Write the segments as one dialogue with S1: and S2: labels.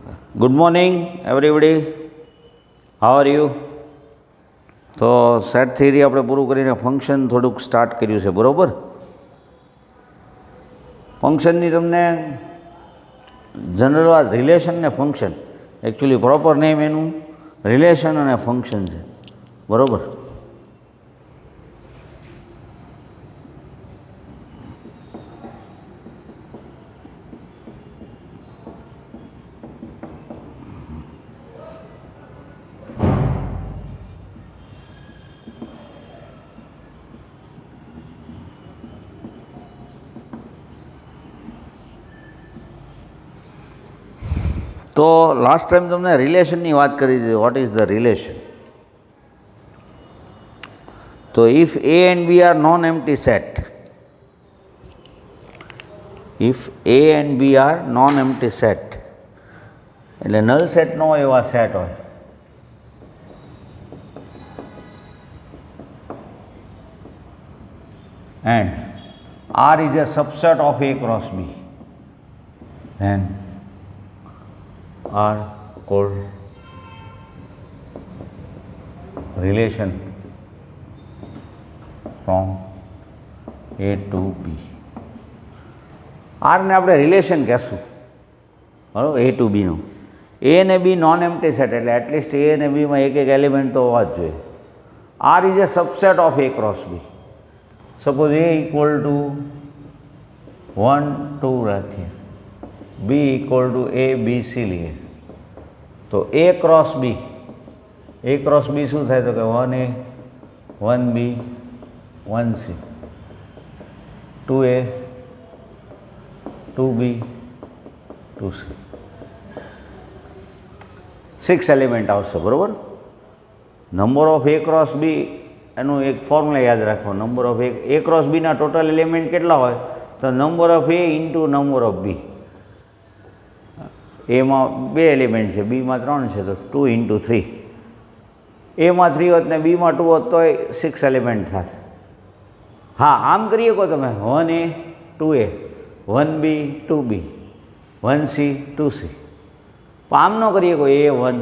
S1: Good morning, everybody. How are you? તો set theory આપણે પૂરું કરીને ફંક્શન થોડુંક સ્ટાર્ટ કર્યું છે, બરાબર? ફંક્શનની તમને જનરલ વાત રિલેશન ને ફંક્શન, એકચ્યુઅલી પ્રોપર નેમ એનું રિલેશન અને ફંક્શન છે, બરાબર? તો લાસ્ટ ટાઈમ તમને રિલેશનની વાત કરી દીધી. What is the relation? તો if A and B are non empty set, if A and B are non empty set એટલે નલ સેટ ન હોય એવા સેટ હોય. And R is a subset of A cross B, then are called relation from A to B. આરને આપણે relation કહેશું, બરાબર? A to બીનું. એ અને બી નોન એમ્પ્ટી સેટ એટલે એટલીસ્ટ એ અને બીમાં એક એક એલિમેન્ટ તો હોવા જ જોઈએ. R is a subset of A cross B. Suppose A equal to 1 2 રાખીએ, B equal to A B C લઈએ, તો એ ક્રોસ બી શું થાય? તો કે 1A 1B 1C, 2A 2B 2C, 6 element આવશે, બરાબર? Number of A cross B એનું એક ફોર્મ્યુલા યાદ રાખો. નંબર ઓફ એ ક્રોસ બીના ટોટલ એલિમેન્ટ કેટલા હોય? તો number of A into number of B. એમાં 2 એલિમેન્ટ છે, બીમાં 3 છે, તો 2 ઇન્ટુ 3. એમાં 3 હોત ને બીમાં 2 હોત તો 6 એલિમેન્ટ થાત. હા, આમ કરી શકો તમે 1A 2A 1B 2B 1C 2C. પણ આમ ન કરી શકો A1,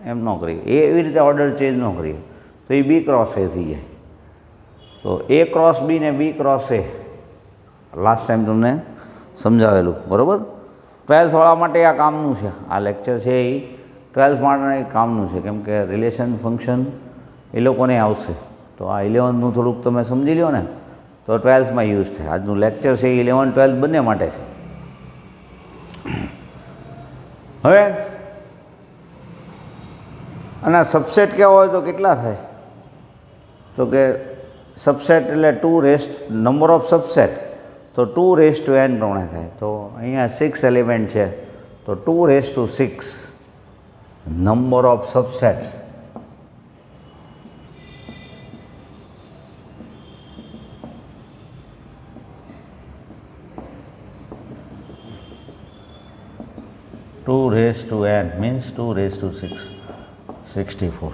S1: એમ ન કરી, એવી રીતે ઓર્ડર ચેન્જ ન કરીએ તો એ બી ક્રોસ એ થઈ જાય. તો એ ક્રોસ બી ને બી ક્રોસ એ લાસ્ટ ટાઈમ તમને સમજાવેલું, બરાબર? 12th વાળા માટે આ કામનું છે. આ લેક્ચર છે એ 12th માટે કામનું છે, કેમ કે રિલેશન ફંક્શન એ લોકોને આવશે. તો આ 11thનું થોડુંક તમે સમજી લો ને તો 12thમાં યુઝ થાય. આજનું લેક્ચર છે એ 11 12 બંને માટે છે. હવે આના સબસેટ કેવા હોય તો કેટલા થાય? તો કે સબસેટ એટલે નંબર ઓફ સબસેટ તો 2n પ્રમાણે થાય. તો અહીંયા 6 એલિમેન્ટ છે, તો 2/6 number of subsets. n means 2/6 64.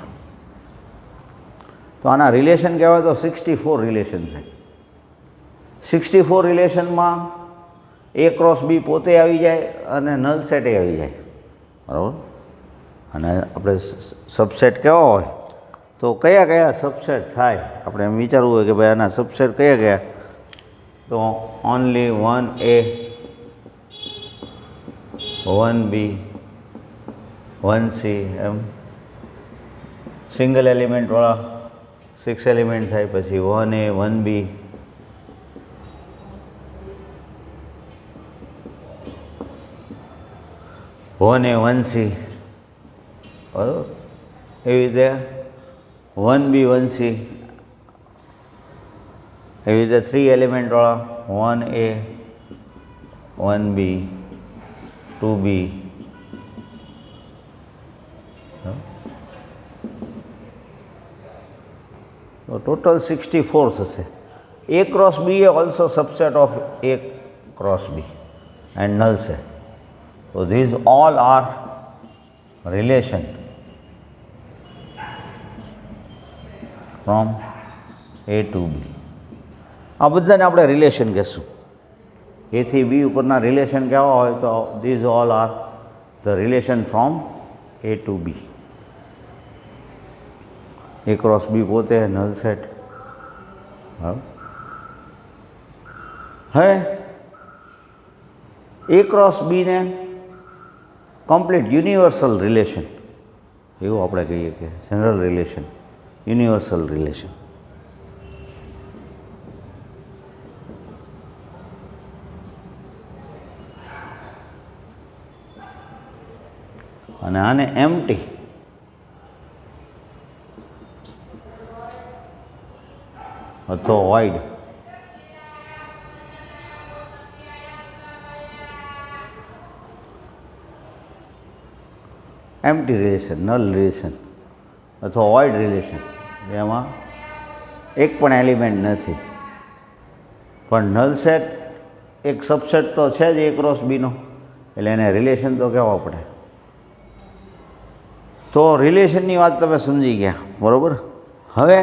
S1: તો આના રિલેશન કહેવાય તો 64 રિલેશન થાય. 64 રિલેશનમાં એ ક્રોસ બી પોતે આવી જાય અને નલ સેટ આવી જાય, બરાબર? અને આપણે સબસેટ કેવા હોય તો કયા કયા સબસેટ થાય આપણે એમ વિચારવું હોય કે ભાઈ આના સબસેટ કયા કયા? તો ઓનલી 1A 1B 1C એમ સિંગલ એલિમેન્ટવાળા 6 એલિમેન્ટ થાય. પછી 1A 1B 1A 1C, બરાબર? એવી રીતે 1B 1C, એવી રીતે 3 એલિમેન્ટવાળા 1A 1B 2B. તો ટોટલ 64 થશે. A cross B is also subset of A cross B and null set. So these all are relation from A to B. આ બધાને આપણે રિલેશન કહેશું. A થી B ઉપરના રિલેશન કેવા હોય તો these all are the relation from A to B. A cross B પોતે નલ સેટ. હવે A ક્રોસ B ને કમ્પ્લીટ યુનિવર્સલ રિલેશન એવું આપણે કહીએ કે જનરલ રિલેશન, યુનિવર્સલ રિલેશન. અને આને એમ્પ્ટી અથવા void empty relation, null relation અથવા વોઇડ રિલેશન, જેમાં એક પણ એલિમેન્ટ નથી પણ નલ સેટ એક સબસેટ તો છે જ A ક્રોસ બીનો, એટલે એને રિલેશન તો કહેવા પડે. તો રિલેશનની વાત તમે સમજી ગયા, બરાબર. હવે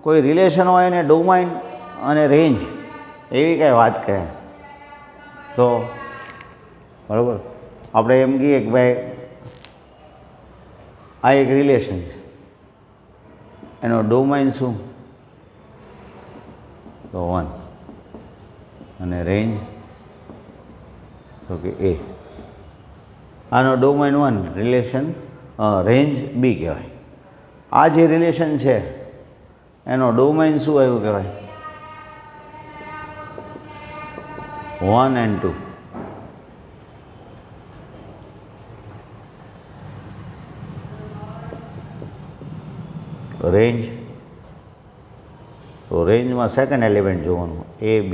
S1: કોઈ રિલેશન હોય એને ડોમાઇન અને રેન્જ એવી કાંઈ વાત કહે તો બરાબર આપણે એમ કહીએ કે ભાઈ આ એક રિલેશન છે, એનો ડોમાઇન શું તો 1 અને રેન્જ તો કે A. આનો ડોમાઇન 1 રિલેશન રેન્જ B કહેવાય. આ જે રિલેશન છે એનો ડોમાઇન શું આવ્યું કહેવાય 1 and 2. રેન્જ તો રેન્જમાં સેકન્ડ એલિમેન્ટ જોવાનું A B.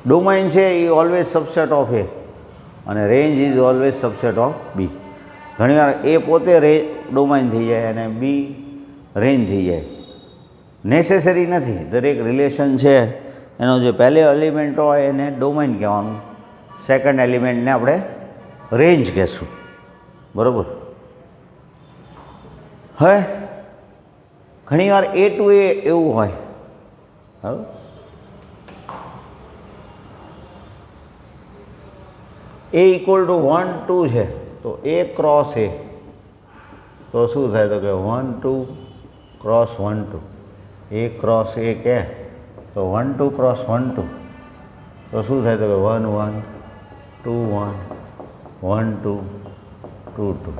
S1: ડોમાઇન છે એ ઓલવેઝ સબસેટ ઓફ A અને range is always subset of B. ઘણીવાર A પોતે ડોમાઇન થઈ જાય અને B રેન્જ થઈ જાય. નેસેસરી નથી. દરેક રિલેશન છે એનો જે પહેલો એલિમેન્ટ હોય એને ડોમાઇન કહેવાનું, સેકન્ડ એલિમેન્ટને આપણે રેન્જ કહેશું, બરાબર. હવે ઘણીવાર A ટુ A એવું હોય, બરાબર. A ઇક્વલ ટુ 1 2 છે તો A ક્રોસ A તો શું થાય તો કે 1 2 ક્રોસ 1 2. A ક્રોસ A કહે તો 1 2 ક્રોસ 1 2 તો શું થાય તો કે 1 1 2 1 1 2 2 2.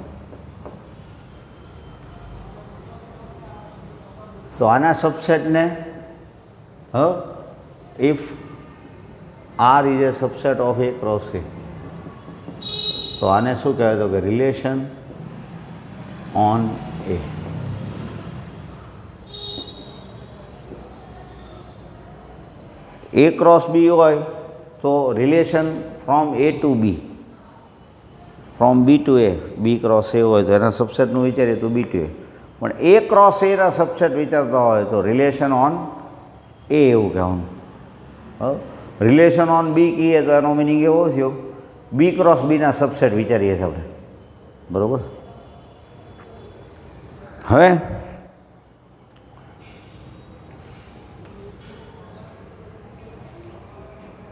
S1: તો આના સબસેટને if R is a subset of A cross A તો આને શું કહેવાય તો કે relation on A. A cross B હોય તો relation from A to B, from B to A, B cross A હોય તો એના સબસેટનું વિચારીએ તો B ટુ A. પણ A ક્રોસ Aના સબસેટ વિચારતા હોય તો રિલેશન ઓન A એવું કહેવાનું. રિલેશન ઓન B કહીએ તો એનો મિનિંગ એવો થયો B ક્રોસ Bના સબસેટ વિચારીએ છીએ આપણે, બરાબર. હવે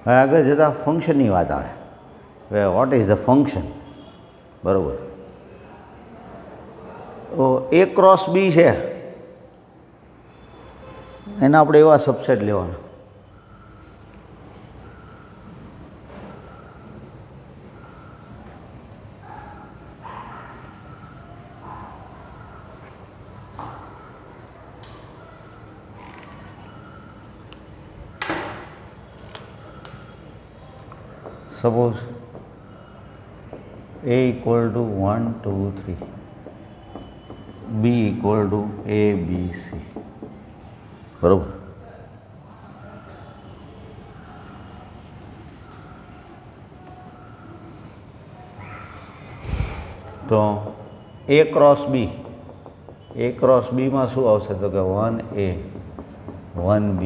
S1: આગળ જતાં ફંક્શનની વાત આવે. હવે વોટ ઇઝ ધ ફંક્શન, બરાબર. તો A ક્રોસ B છે એના આપણે એવા સબસેટ લેવાના suppose A equal to 1 2 3, B equal to A B C, બરાબર. તો A cross B, A cross Bમાં શું આવશે તો કે 1 A 1 B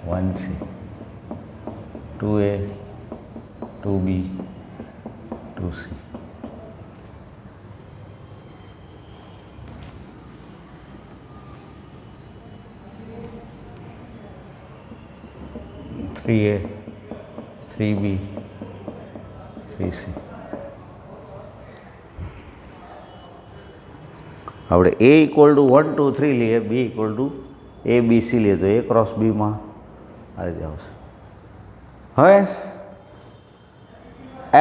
S1: 1 C, 2 A 2 B 2 C. A 3 3B 3C. આપણે A = 1 2 3 લઈએ, B = ABC લઈએ તો A × B માં આ રીતે આવશે. હવે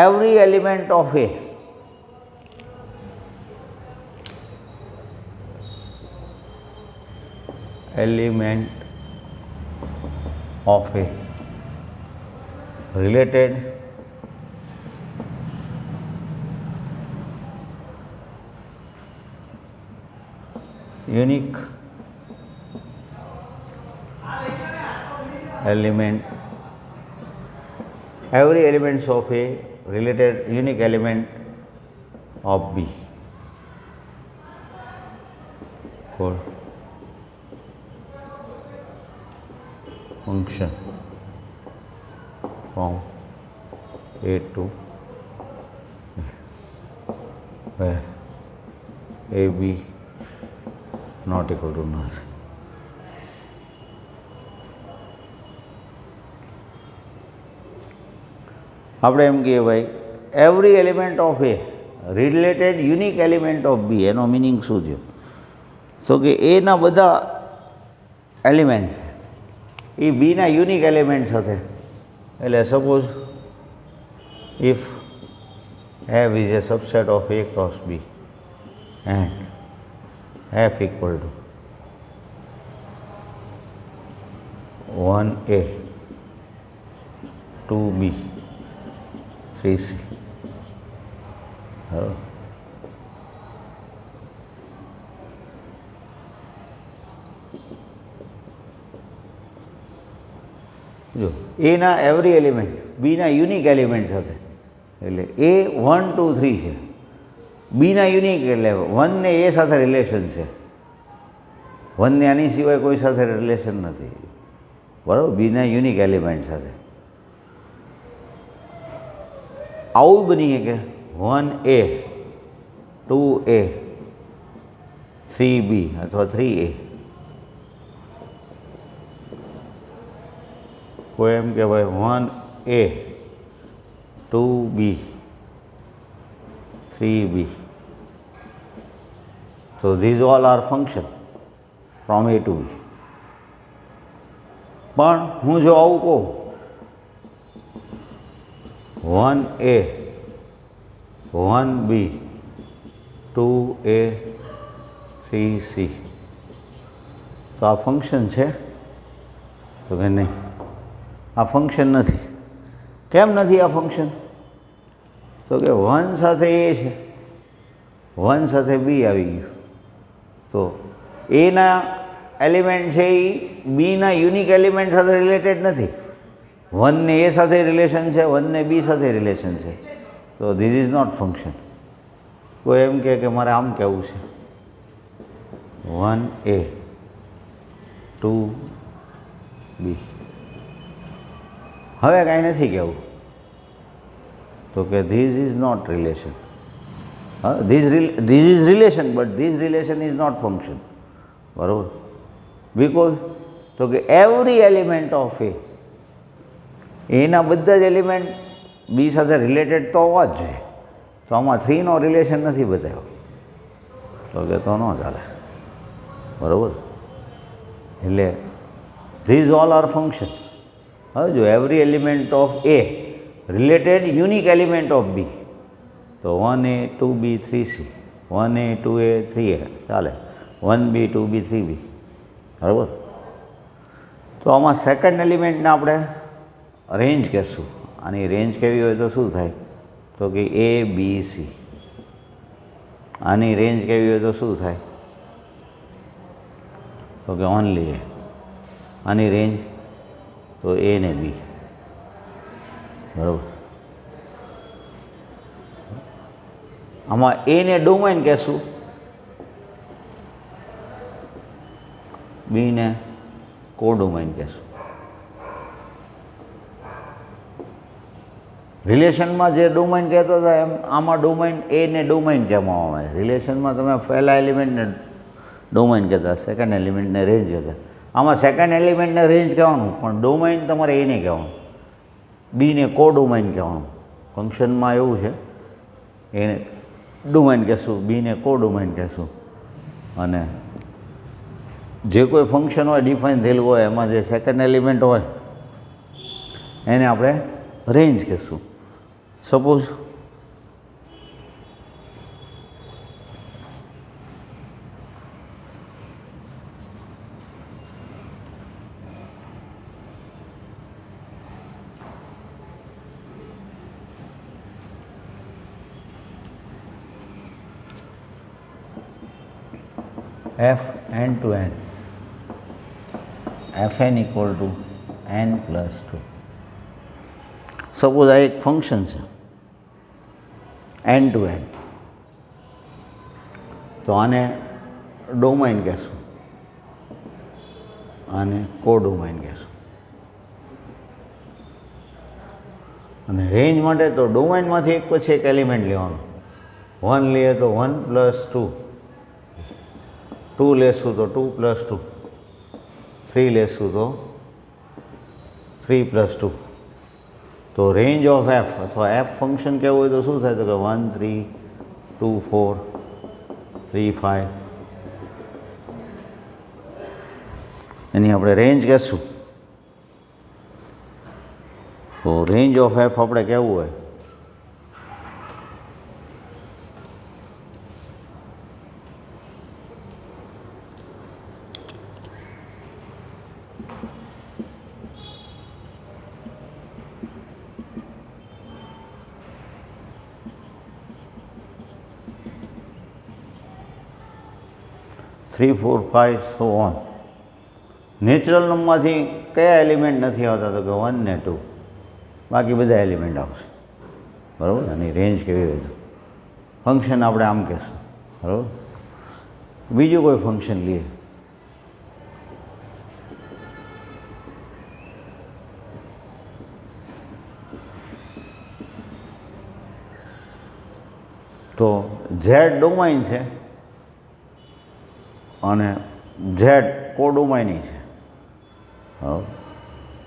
S1: every element of A related unique element, every elements of A related unique element of B for function from A to where AB not equal to null. આપણે એમ કહીએ ભાઈ every element of A related unique element of B, એનો meaning શું થયો? તો કે એના બધા એલિમેન્ટ એ બીના યુનિક એલિમેન્ટ સાથે, એટલે suppose if F is a subset of A cross B and F equal to 1A 2B 3C. જો એના એવરી એલિમેન્ટ બીના યુનિક એલિમેન્ટ સાથે, એટલે A 1 2 3 છે, બીના યુનિક એટલે 1 ને એ સાથે રિલેશન છે, 1 ને આની સિવાય કોઈ સાથે રિલેશન નથી, બરાબર, બીના યુનિક એલિમેન્ટ સાથે. આવું બની શકે 1A 2A 3B અથવા 3A. કોઈ એમ કે ભાઈ 1A 2B 3B. So these all are function from A to B. પણ હું જો આવું કહું 1A 1B 2A 3C, તો આ ફંક્શન છે? તો કે નહીં, આ ફંક્શન નથી. કેમ નથી આ ફંક્શન? તો કે 1 સાથે A છે, 1 સાથે B આવી ગયું, તો એના એલિમેન્ટ છે એ બીના યુનિક એલિમેન્ટ સાથે રિલેટેડ નથી. 1 ને A સાથે રિલેશન છે, 1 ને B સાથે રિલેશન છે, તો ધીસ ઇઝ નોટ ફંક્શન. કોઈ એમ કે મારે આમ કહેવું છે 1A 2B, હવે કાંઈ નથી કહેવું, તો કે this is not relation. This is relation, but this relation is not function, બરાબર. બિકોઝ તો કે એવરી એલિમેન્ટ ઓફ એ, એના બધા જ એલિમેન્ટ બી સાથે રિલેટેડ તો હોવા જ જોઈએ, તો આમાં 3 નો રિલેશન નથી બતાવ્યો, તો કે તો ન ચાલે, બરાબર. એટલે ધીઝ ઓલ આર ફંક્શન. હવે જો every element of A related unique element of B, તો 1A 2B 3C, 1A 2A 3A ચાલે, 1B 2B 3B, બરાબર. તો આમાં સેકન્ડ એલિમેન્ટને આપણે રેન્જ કહેશું. આની રેન્જ કેવી હોય તો શું થાય? તો કે ABC. આની રેન્જ કેવી હોય તો શું થાય? તો કે ઓનલી A. આની રેન્જ તો A ને B, બરાબર. આમાં A ને ડોમેન કહેશું, B ને કોડોમેન કહેશું. રિલેશનમાં જે ડોમેન કહેતો હતા એમ આમાં ડોમેન એ ને ડોમેન કહેવામાં આવે. રિલેશનમાં તમે પહેલા એલિમેન્ટને ડોમેન કહેતા, સેકન્ડ એલિમેન્ટને રેન્જ કહેતા. આમાં સેકન્ડ એલિમેન્ટને રેન્જ કહેવાનું, પણ ડોમેન તમારે એ નહીં કહેવાનું. બીને કોડોમાઇન કહેવાનું. ફંક્શનમાં એવું છે, એને ડોમાઇન કહેશું, બીને કોડોમાઇન કહેશું. અને જે કોઈ ફંક્શન હોય ડિફાઇન થયેલું હોય એમાં જે સેકન્ડ એલિમેન્ટ હોય એને આપણે રેન્જ કહેશું. Suppose f n to n, fn equal to n plus 2. Suppose આ એક ફંક્શન છે n to n, તો આને ડોમાઇન કહેશું, આને કોડોમાઇન કહેશું. અને રેન્જ માટે તો ડોમાઇનમાંથી એક પછી એક એલિમેન્ટ લેવાનો. 1 લઈએ તો 1 પ્લસ 2, 2 લેશું તો 2 પ્લસ 2, 3 લેશું તો 3 પ્લસ 2. તો રેન્જ ઓફ એફ અથવા એફ ફંક્શન કહેવું હોય તો શું થાય? તો કે 1 3 2 4 3 5, એની આપણે રેન્જ કહેશું. તો રેન્જ ઓફ એફ આપણે કહેવું હોય થ્રી 4 5 સો ઓન. નેચરલ નંબરમાંથી કયા એલિમેન્ટ નથી આવતા? તો કે 1 ને 2, બાકી બધા એલિમેન્ટ આવશે. બરાબર? અને રેન્જ કેવી હોય તો ફંક્શન આપણે આમ કહેશું. બરાબર? બીજું કોઈ ફંક્શન લઈએ તો ઝેડ ડોમાઇન છે અને ઝેડ કોડોમાઇની છે.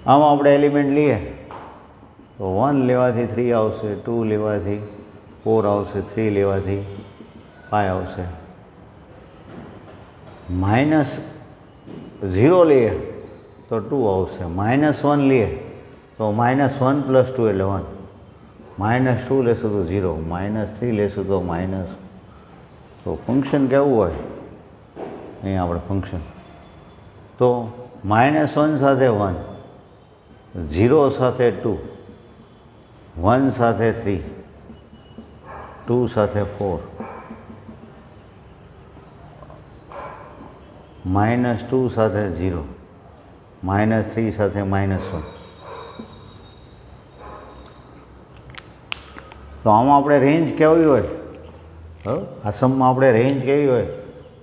S1: આમાં આપણે એલિમેન્ટ લઈએ તો 1 લેવાથી 3 આવશે, 2 લેવાથી 4 આવશે, 3 લેવાથી 5 આવશે. -0 લઈએ તો 2 આવશે, -1 લઈએ તો -1 પ્લસ 2 એટલે 1, -2 લેશું તો 0, -3 લેશું તો માઇનસ. તો ફંક્શન કેવું હોય અહીં આપણે ફંક્શન તો -1 સાથે 1, 0 સાથે 2, 1 સાથે 3, 2 સાથે 4, -2 સાથે 0, -3 સાથે -1. તો આમાં આપણે રેન્જ કેવી હોય? બરાબર? આ સમમાં આપણે રેન્જ કેવી હોય?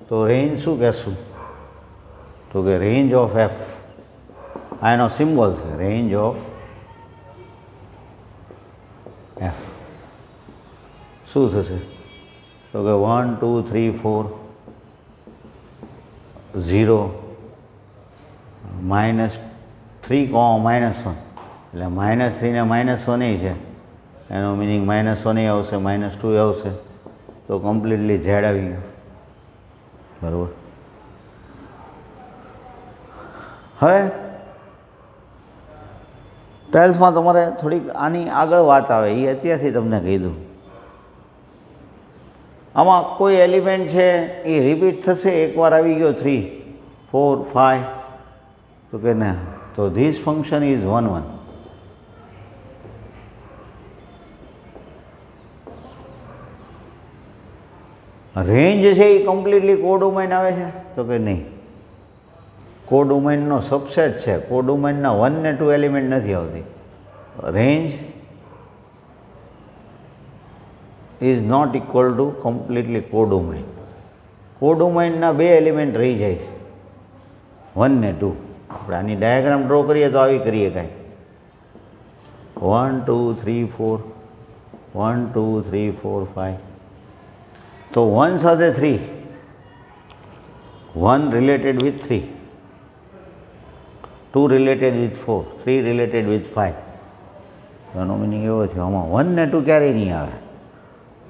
S1: તો રેન્જ શું કહેશું? તો કે રેન્જ ઓફ એફ, આ એનો સિમ્બોલ છે, રેન્જ ઓફ એફ શું થશે? તો કે 1 2 3 4 0 -3, -1 એટલે -3 ને -1 છે, એનો મિનિંગ -1 આવશે, -2 આવશે. તો કમ્પ્લીટલી ઝેડ આવી ગયું. બરાબર? હવે 12થમાં તમારે થોડીક આની આગળ વાત આવે, એ અત્યારથી તમને કીધું. આમાં કોઈ એલિમેન્ટ છે એ રિપીટ થશે, એકવાર આવી ગયો 3 4 5, તો કે ના, તો ધીસ ફંક્શન ઇઝ 1 1. રેન્જ છે એ કમ્પ્લીટલી કોડોમાઇન આવે છે? તો કે નહીં, કોડોમાઇનનો સબસેટ છે. કોડોમાઇનના 1 ને 2 એલિમેન્ટ નથી આવતી. Range is not equal to completely codomain. કોડોમાઇનના 2 એલિમેન્ટ રહી જાય છે, 1 ને 2. આપણે આની ડાયાગ્રામ ડ્રો કરીએ તો આવી કરીએ કાંઈ. 1 2 3 4, 1 2 3 4 5. તો 1 સાથે 3, 1 related with 3, 2 related with 4, 3 related with 5. એનો મિનિંગ એવો થયો આમાં 1 ને 2 ક્યારેય નહીં આવે.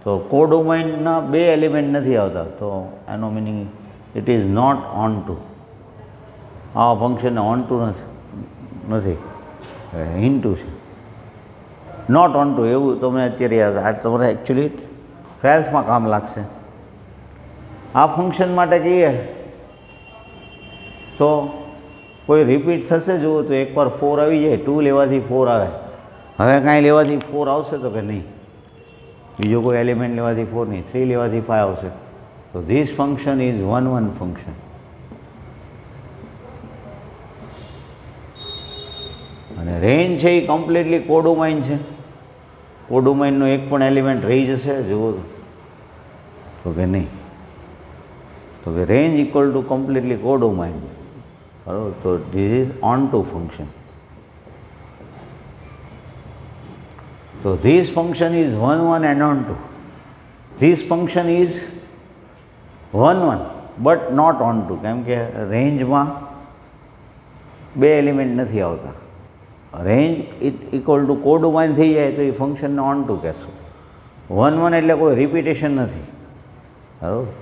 S1: તો કોડોમાઇનના 2 એલિમેન્ટ નથી આવતા, તો એનો meaning it is not onto. આવા ફંક્શનને ઓન ટુ નથી, ઇન્ટુ છે. નોટ ઓન ટુ એવું તમને અત્યારે યાદ, આ તમારે એકચ્યુઅલી ફેલ્સમાં કામ લાગશે. આ ફંક્શન માટે જઈએ તો કોઈ રિપીટ થશે, જુઓ તો એકવાર 4 આવી જાય, 2 લેવાથી 4 આવે. હવે કાંઈ લેવાથી 4 આવશે તો કે નહીં, બીજો કોઈ એલિમેન્ટ લેવાથી 4 નહીં, 3 લેવાથી 5 આવશે. તો ધીસ ફંક્શન ઇઝ 1 1 ફંક્શન. અને રેન્જ છે એ કમ્પ્લીટલી કોડોમાઇન છે. કોડોમાઇનનો એક પણ એલિમેન્ટ રહી જશે જુઓ તો કે નહીં, તો કે રેન્જ ઇક્વલ ટુ કમ્પ્લીટલી કોડોમાઇન. બરાબર, તો this is on two function. So this function is 1 1 and on 2. This function is 1 1 but not on 2, કેમ કે રેન્જમાં 2 એલિમેન્ટ નથી આવતા. રેન્જ ઇક્વલ ટુ કોડોમાઇન થઈ જાય તો એ ફંક્શનને ઓન ટુ કહેશું. 1 1 એટલે કોઈ રિપીટેશન નથી. બરાબર.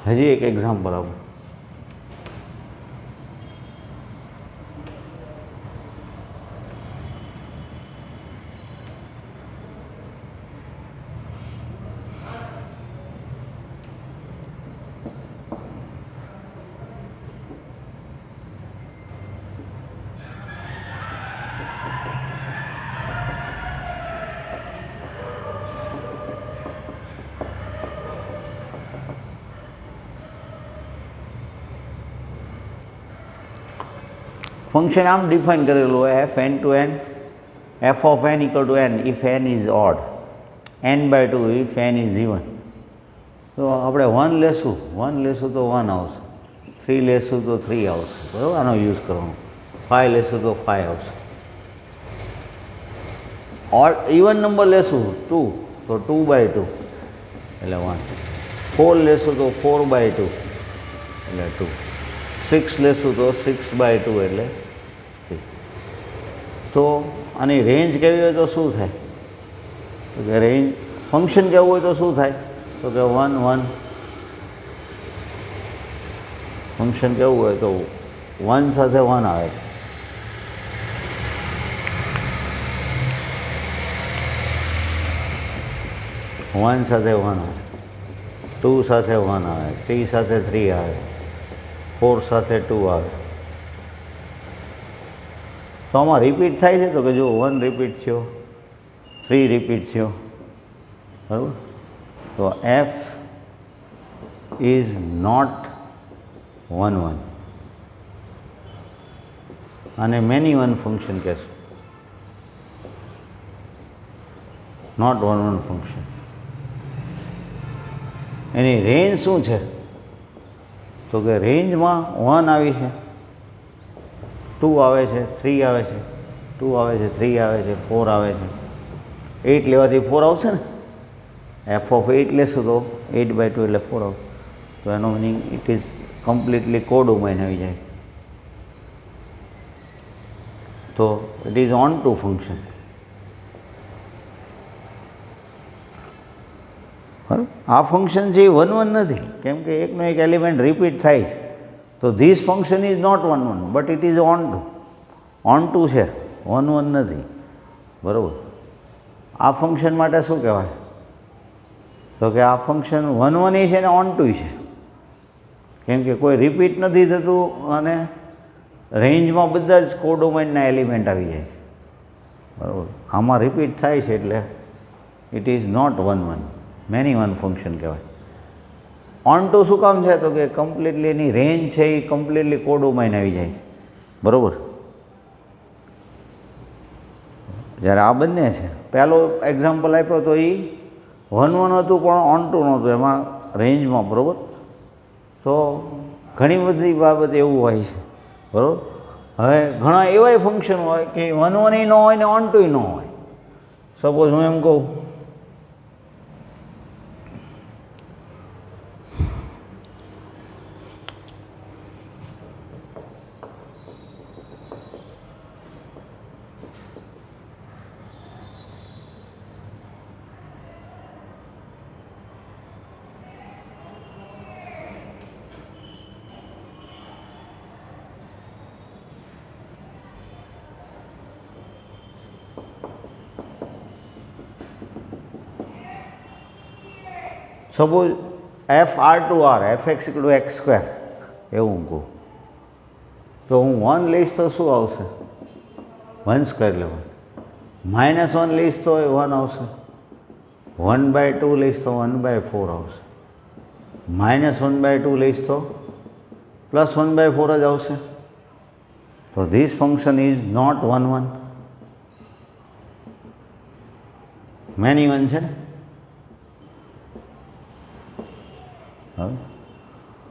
S1: હજી એક એક્ઝામ્પલ આપું. ફંક્શન આમ ડિફાઇન કરેલું હોય f N to N, f of n equal to n if n is odd, n/2 if n is even. તો આપણે 1 લેશું, 1 લેશું તો 1 આવશે, 3 લેશું તો 3 આવશે. બરાબર, આનો યુઝ કરવાનો. 5 લેશું તો 5 આવશે. ઓડ ઇવન નંબર લેશું 2 તો 2/2 એટલે 1. 4 લેશું તો 4/2 એટલે 2. 6 લેશું તો 6/2 એટલે 3. તો આની રેન્જ કેવી હોય તો શું થાય? તો કે રેન્જ ફંક્શન કેવું હોય તો શું થાય? તો કે 1 1. ફંક્શન કેવું હોય તો 1 સાથે 1 આવે છે. વન સાથે 1 આવે, 2 સાથે 1 આવે, 3 સાથે 3 આવે, 4 સાથે 2 આવે. તો આમાં રિપીટ થાય છે તો કે જો 1 રિપીટ થયો, 3 રિપીટ થયો. બરાબર. તો એફ ઇઝ નોટ 1 1 અને મેની વન ફંક્શન કહેશું, નોટ 1 1 ફંક્શન. એની રેન્જ શું છે? તો કે રેન્જમાં 1 આવી છે, 2 આવે છે, 3 આવે છે, 2 આવે છે, 3 આવે છે, 4 આવે છે. 8 લેવાથી 4 આવશે ને, એફ ઓફ 8 લેશું તો 8/2 એટલે 4 આવશે. તો એનો મિનિંગ ઇટ ઇઝ કમ્પ્લીટલી કોડોમાઇન આવી જાય. તો it is on two function. બરાબર. આ ફંક્શન છે એ 1 1 નથી, કેમ કે એકનો એક એલિમેન્ટ રિપીટ થાય છે. તો this function is not 1 1 but it is onto. Onto છે, 1 1 નથી. બરાબર. આ ફંક્શન માટે શું કહેવાય? તો કે આ ફંક્શન 1 1 છે ને ઓન ટુ છે, કેમ કે કોઈ રિપીટ નથી થતું અને રેન્જમાં બધા જ કોડોમાઇનના એલિમેન્ટ આવી જાય છે. બરાબર. આમાં રિપીટ થાય છે એટલે it is not 1 1, many one function કહેવાય. ઓન ટુ શું કામ છે? તો કે કમ્પ્લીટલી એની રેન્જ છે એ કમ્પ્લીટલી કોડોમાઇન આવી જાય છે. બરાબર. જ્યારે આ બંને છે, પહેલો એક્ઝામ્પલ આપ્યો તો એ 1 1 હતું પણ ઓન ટુ નહોતું, એમાં રેન્જમાં. બરાબર. તો ઘણી બધી બાબત એવું હોય છે. બરાબર. હવે ઘણા એવાય ફંક્શન હોય કે 1 1 ન હોય ને ઓન ટુ ન હોય. સપોઝ હું એમ કહું suppose f R to R f x equal to x square એવું કહું તો હું 1 લઈશ તો શું આવશે 1 સ્ક્વેર લેવાનું, -1 લઈશ તો 1 આવશે, 1/2 લઈશ તો 1/4 આવશે, -1/2 લઈશ તો +1/4 જ આવશે. તો this function is not 1 1, many 1 છે ને.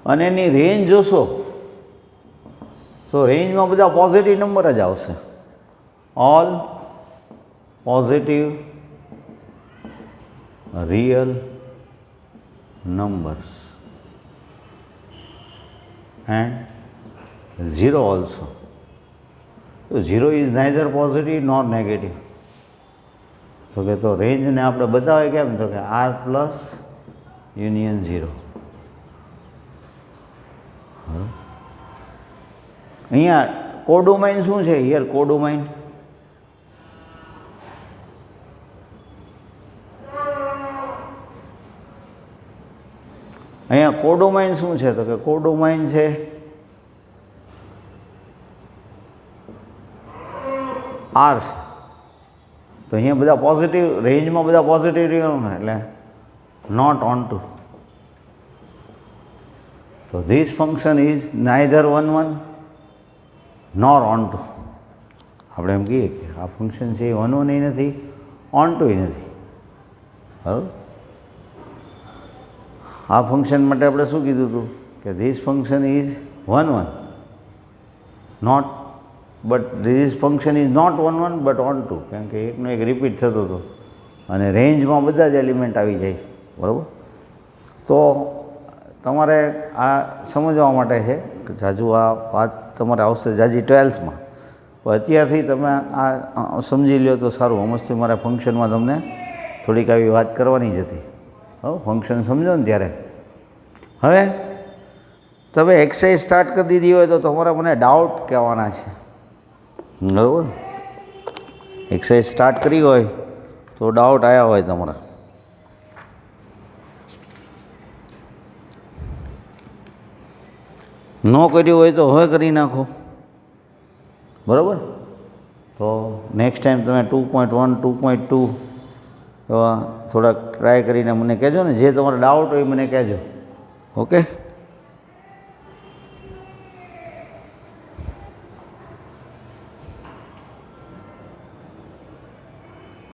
S1: અને એની રેન્જ જોશો તો રેન્જમાં બધા પોઝિટિવ નંબર જ આવશે, all positive real numbers and 0 also. So 0 is neither positive nor negative. તો કે તો રેન્જને આપણે બતાવે કેમ તો કે R પ્લસ યુનિયન 0. અહીંયા કોડોમાઇન શું છે હિયર? કોડોમાઇન અહીંયા કોડોમાઇન શું છે તો કે કોડોમાઇન છે આર છે. તો અહીંયા બધા પોઝિટિવ રેન્જમાં બધા પોઝિટિવ રહ્યું ને એટલે નોટ ઓન ટુ. તો this function is neither 1 1 nor onto. આપણે એમ કહીએ કે આ ફંક્શન છે એ 1 1 નથી, ઓન ટુ નથી. બરાબર. આ ફંક્શન માટે આપણે શું કીધું હતું કે this function is 1 1 not, but this function is not 1 1 but onto, કારણ કે એકનો એક રિપીટ થતો હતો અને રેન્જમાં બધા જ એલિમેન્ટ આવી જાય છે. બરાબર. તો તમારે આ સમજવા માટે છે કે જાજુ આ વાત તમારે આવશે જાજી 12થમાં, પણ અત્યારથી તમે આ સમજી લો તો સારું. હમણાંથી મારા ફંક્શનમાં તમને થોડીક આવી વાત કરવાની જ હતી. ફંક્શન સમજો ને ત્યારે. હવે તમે એક્સરસાઇઝ સ્ટાર્ટ કરી દીધી હોય તો તમારે મને ડાઉટ કહેવાના છે. બરાબર. એક્સરસાઇઝ સ્ટાર્ટ કરી હોય તો ડાઉટ આવ્યા હોય તમારા. ન કર્યું હોય તો હવે કરી નાખો. બરાબર. તો નેક્સ્ટ ટાઈમ તમે 2.1 2.2 એવા થોડાક ટ્રાય કરીને મને કહેજો ને, જે તમારો ડાઉટ હોય મને કહેજો. ઓકે.